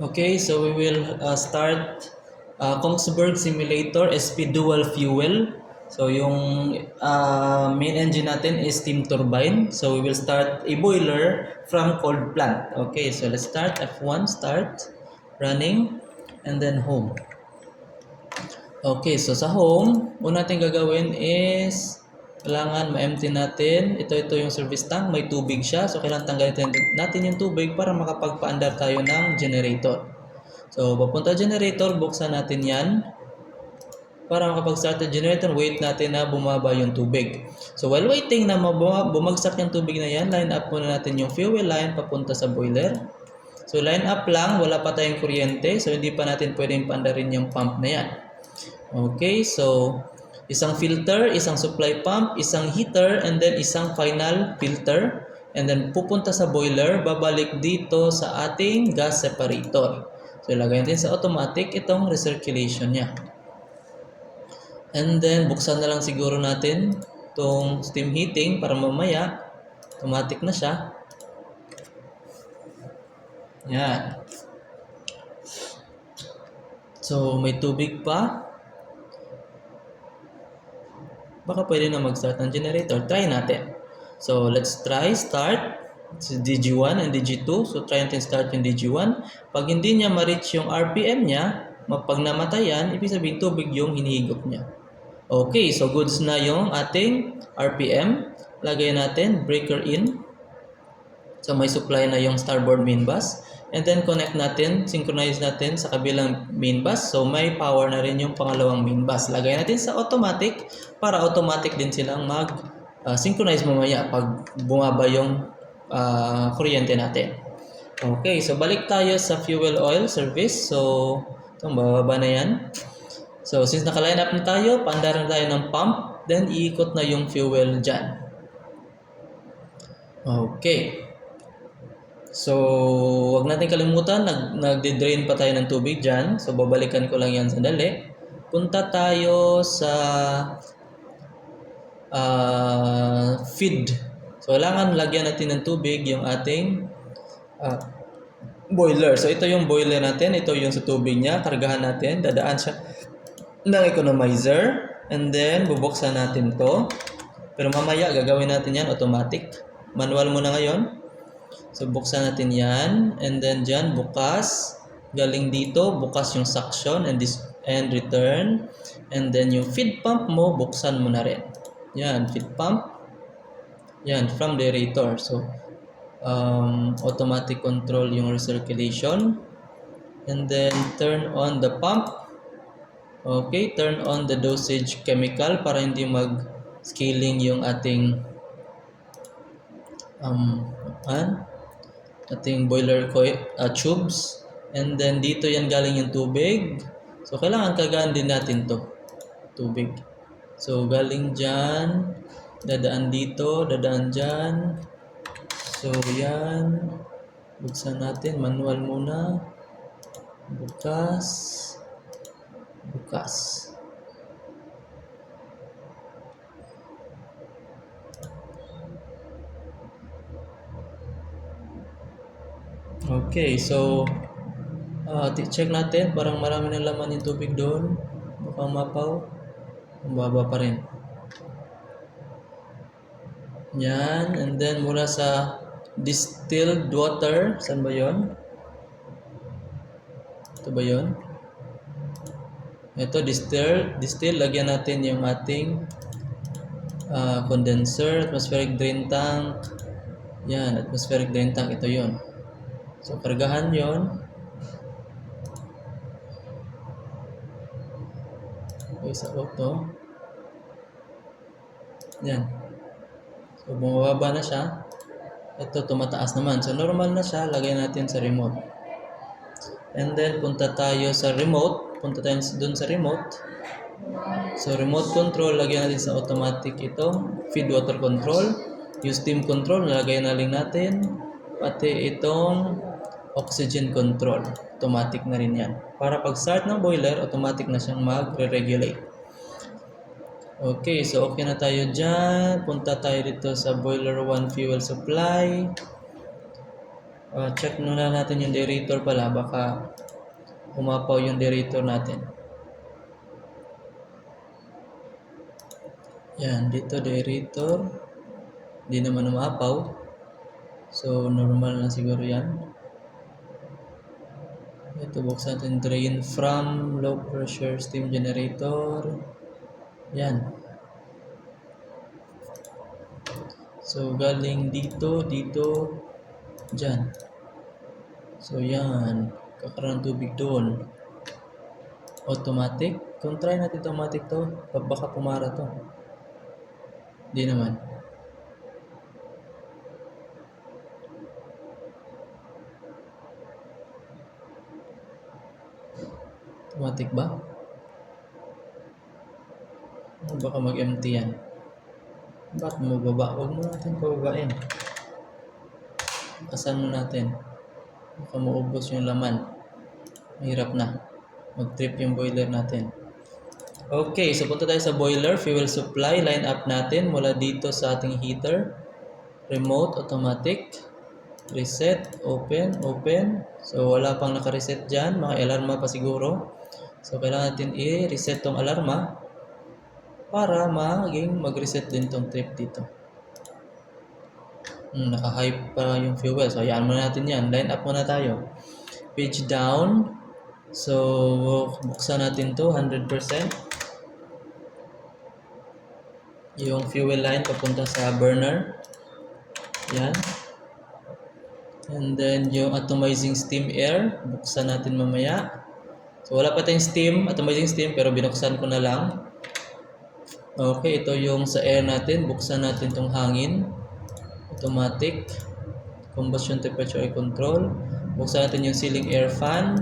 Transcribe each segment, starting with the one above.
Okay, so we will start Kongsberg Simulator SP Dual Fuel. So yung main engine natin is steam turbine. So we will start a boiler from cold plant. Okay, so let's start F1, start, running, and then home. Okay, so sa home, una natin gagawin is kailangan ma-empty natin. Ito yung service tank, may tubig siya. So kailangan tanggalin natin yung tubig para makapagpa-andar tayo ng generator. So papunta generator, buksan natin yan. Para makapag-start ng generator, wait natin na bumaba yung tubig. So while waiting na bumagsak yung tubig na yan, line up muna natin yung fuel line papunta sa boiler. So line up lang, wala pa tayong kuryente. So hindi pa natin pwedeng paandarin yung pump na yan. Okay, so isang filter, isang supply pump, isang heater, and then isang final filter. And then pupunta sa boiler, babalik dito sa ating gas separator. So ilagay natin sa automatic itong recirculation niya. And then buksan na lang siguro natin itong steam heating para mamaya automatic na siya. Yan. So may tubig pa. Baka pwede na mag-start ng generator. Try natin. So, let's try start. It's DG1 and DG2. So, try natin start yung DG1. Pag hindi niya ma-reach yung RPM niya, pag namatayan, ibig sabihin tubig yung hinihigop niya. Okay, so goods na yung ating RPM. Lagay natin, breaker in. So, may supply na yung starboard main bus. And then, connect natin, synchronize natin sa kabilang main bus. So, may power na rin yung pangalawang main bus. Lagay natin sa automatic para automatic din silang mag-synchronize mamaya pag bumaba yung kuryente natin. Okay, so balik tayo sa fuel oil service. So, itong bababa na yan. So, since naka-line up na tayo, paandaran tayo ng pump. Then, iikot na yung fuel dyan. Okay. So, wag natin kalimutan, nagde-drain pa tayo ng tubig dyan. So, babalikan ko lang yan sandali. Punta tayo sa feed. So, kailangan lagyan natin ng tubig yung ating boiler. So, ito yung boiler natin. Ito yung sa tubig niya. Kargahan natin. Dadaan siya ng economizer. And then, bubuksan natin to. Pero mamaya, gagawin natin yan automatic. Manual muna ngayon. So, buksan natin yan. And then, dyan, bukas. Galing dito, bukas yung suction and return. And then, yung feed pump mo, buksan mo na rin. Yan, feed pump. Yan, from the aerator. So, automatic control yung recirculation. And then, turn on the pump. Okay, turn on the dosage chemical para hindi mag-scaling yung ating ating boiler coil tubes. And then dito yan galing yung tubig. So kailangan kagaan din natin to tubig. So galing dyan, dadaan dito, dadaan dyan. So yan, buksan natin, manual muna. Bukas. Okay, so check natin, parang marami ng laman yung tubig doon. Mukhang mapaw. Ang baba pa rin. Yan, and then mula sa distilled water, saan ba yun? Ito ba yun? Ito, distill, lagyan natin yung ating condenser, atmospheric drain tank. Yan, atmospheric drain tank, ito yun. So, kargahan yon. Okay, sa auto. Yan. So, bumababa na siya. Ito, tumataas naman. So, normal na siya. Lagay natin sa remote. And then, punta tayo sa remote. Punta tayo dun sa remote. So, remote control, lagyan natin sa automatic itong feed water control. Yung steam control, nalagay na lang natin. Pati itong oxygen control. Automatic na rin yan. Para pag start ng boiler, automatic na siyang magre-regulate. Okay, so okay na tayo dyan. Punta tayo dito sa boiler 1 fuel supply. Check muna natin yung derailleur pala, baka umapaw yung derailleur natin. Yan, dito derailleur, hindi naman umapaw. So normal na siguro yan. Ito, buksan natin drain from low pressure steam generator. Yan. So galing dito, dyan. So yan, kakaroon ng tubig doon. Automatic. Kung try natin automatic to, baka pumara to. Di naman. Automatic ba? Baka mag-empty yan. Ba't mo baba? Huwag mo natin pababain. Kasan mo natin. Baka maubos yung laman. Mahirap na. Mag-trip yung boiler natin. Okay, so punta tayo sa boiler. Fuel supply. Line up natin mula dito sa ating heater. Remote, automatic. Reset, open. So wala pang naka-reset dyan. Mga alarma pa siguro. So kailangan natin i-reset tong alarma para mag-reset din tong trip dito. Naka-high pa yung fuel. So hayaan muna natin yan. Line up muna tayo. Page down. So buksan natin to 100%. Yung fuel line papunta sa burner. Yan. And then yung atomizing steam air, buksan natin mamaya. So wala pa tayong steam, atomizing steam, pero binuksan ko na lang. Okay, ito yung sa air natin. Buksan natin tong hangin. Automatic. Combustion temperature air control. Buksan natin yung ceiling air fan.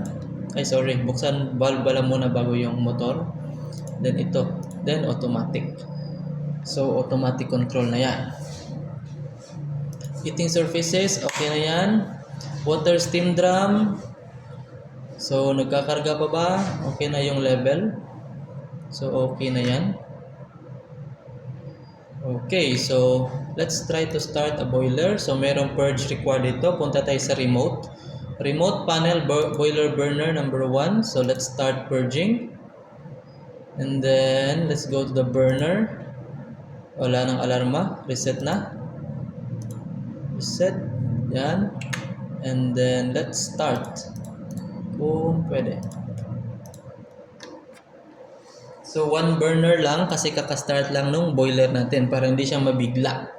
Buksan valve pala muna bago yung motor. Then ito. Then automatic. So automatic control na yan. Heating surfaces, okay na yan. Water steam drum. So nagkakarga pa ba? Okay na yung level. So okay na yan. Okay, so let's try to start a boiler. So merong purge required dito. Punta tayo sa remote. Remote panel boiler burner number 1. So let's start purging. And then let's go to the burner. Wala nang alarma. Reset na. Reset. Yan. And then let's start. Kung pwede. So one burner lang kasi kaka-start lang nung boiler natin para hindi siya mabigla.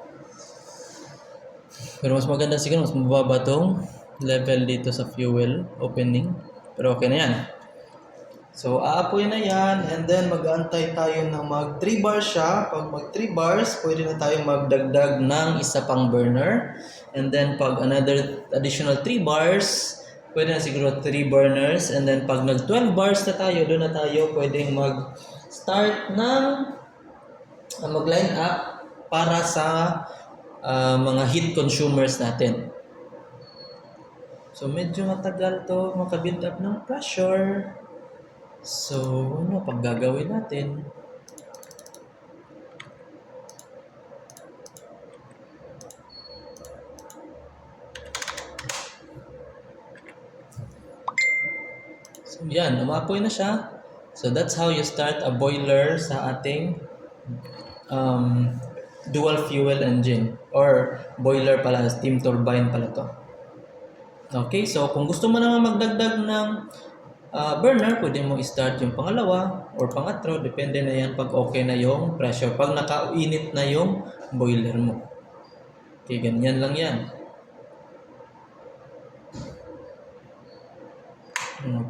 Pero mas maganda siguro, mas mababa tong level dito sa fuel opening. Pero okay na yan. So aapoy na yan and then mag-aantay tayo ng mag 3 bars siya. Pag mag 3 bars, pwede na tayong magdagdag ng isa pang burner. And then pag another additional 3 bars, pwede na siguro 3 burners. And then pag nag 12 bars na tayo, doon na tayo pwedeng mag-start ng mag-line up para sa mga heat consumers natin. So medyo matagal to maka-build up ng pressure. So ano pag gagawin natin? So yan, umapoy na siya. So that's how you start a boiler sa ating dual fuel engine or boiler pala, steam turbine pala to. Okay, so kung gusto mo naman magdagdag ng burner, pwede mo i-start yung pangalawa or pangatlo, depende na yan pag okay na yung pressure, pag nakainit na yung boiler mo. Okay, ganyan lang yan.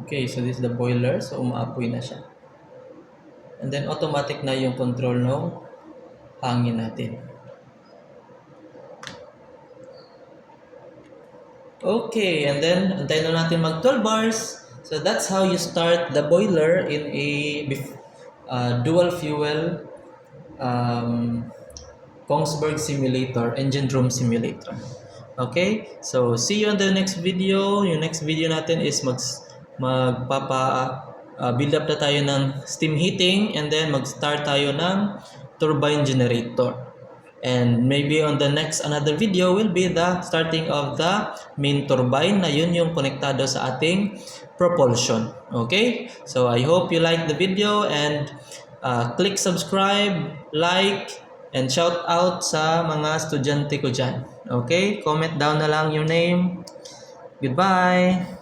Okay, so this is the boiler, so umaapoy na siya. And then automatic na yung control ng hangin natin. Okay, and then antayin na natin mag 12 bars. So that's how you start the boiler in a dual fuel Kongsberg simulator, engine room simulator. Okay, so see you on the next video. Yung next video natin is build up na tayo ng steam heating and then mag-start tayo ng turbine generator. And maybe on the next another video will be the starting of the main turbine na yun yung konektado sa ating propulsion. Okay? So I hope you like the video and click subscribe, like, and shout out sa mga estudyante ko dyan. Okay? Comment down na lang your name. Goodbye!